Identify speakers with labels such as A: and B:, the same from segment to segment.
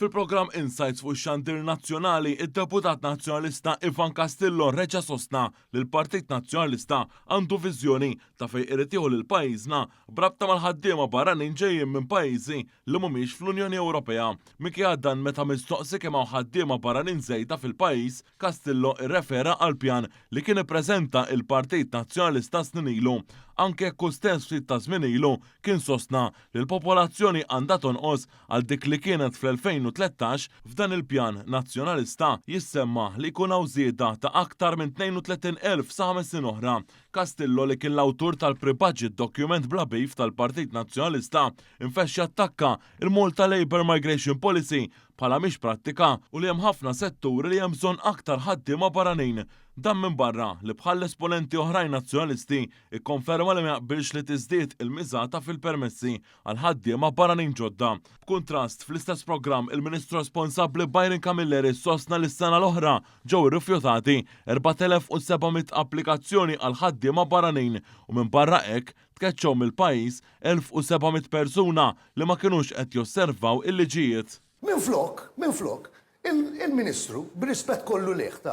A: Fil-programm Insights fuq ix-xandir nazzjonali, id-deputat nazzjonalista Ivan Castillo reġa' sostna li l-Partit Nazzjonalista għandu viżjoni ta' fejn irid jieħu lil pajjiżna brabta mal-ħaddiema barranin ġejjin minn pajjiżi li mhumiex fl-Unjoni Ewropea. Minkejja dan meta mistoqsi kemm hawn ħaddiema barranin żejda fil-pajjiż, Castillo irrefera għal pjan li kien ippreżenta il-Partit Nazzjonalista snin ilu. Anke jekk stess ftit ta' żmien ilu kien sostna li l-popolazzjoni għandha tonqos għal dik li kienet fl-2013 f'dan il-pjan nazzjonalista jissemma li jkun hawn żieda ta' aktar minn 32,000 sa 5 snin oħra. Castillo li kien l-awtur tal-pre-budget document bla beef tal-Partit Nazzjonalista infexxi attakka il-Malta Labour Migration Policy bħala mhix prattika u li hemm ħafna setturi li hemm bżonn aktar ħaddiema barranin. Dan minn barra li bħal esponenti oħrajn nazzjonalisti ikkonferma li ma jaqbilx li tiżdied il-miżata fil-permessi għal ħaddiema barranin ġodda. B'kuntrast fl-istess programm il-Ministru responsabbli Byron Camilleri sostna li s-sena l-oħra ġew irrifjutati 4,700 applikazzjoni għal ħaddiema barranin u minn barra hekk tkeċċew mill-pajjiż 1,700 persuna li ma kinux qed josservaw il-liġijiet.
B: Minflok, il-Ministru, b'rispett kollu leħta,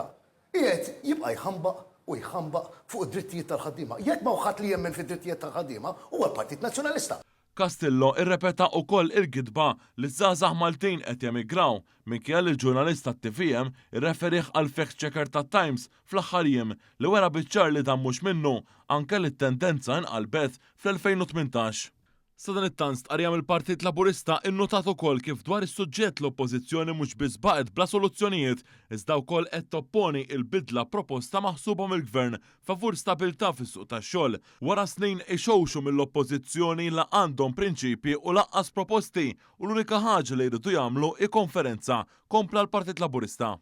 B: qiegħed jibqa' jħambaq fuq id-drittijiet tal-ħaddiema. Jekk ma ħadd li jemmen fid-drittijiet tal-ħaddiema huwa l-Partit Nazzjonalista.
A: Castillo irrepeta wkoll il-gidba li żgħażagħ Maltin qed jemigraw minkejja li l-ġurnalista t-TVM irreferih għal fact checker tat-Times fl-aħħar jiem li wera biċ-ċar li dan mhux minnu anke li t-tendenza inqalbet fl-2018. Sa dan it-tant stqarrija mill-Partit Laburista innotat ukoll kif dwar is-suġġett l-Oppożizzjoni mhux biss baqgħet bla soluzzjonijiet iżda wkoll qed topponi l-bidla proposta maħsuba mill-Gvern favur stabilità fis-suq tax-xogħol. Wara snin ixowxu mill-Oppożizzjoni la għandhom prinċipji u laqqas proposti u l-unika ħaġa li jridu jagħmlu hi konferenza kompla l-Partit Laburista.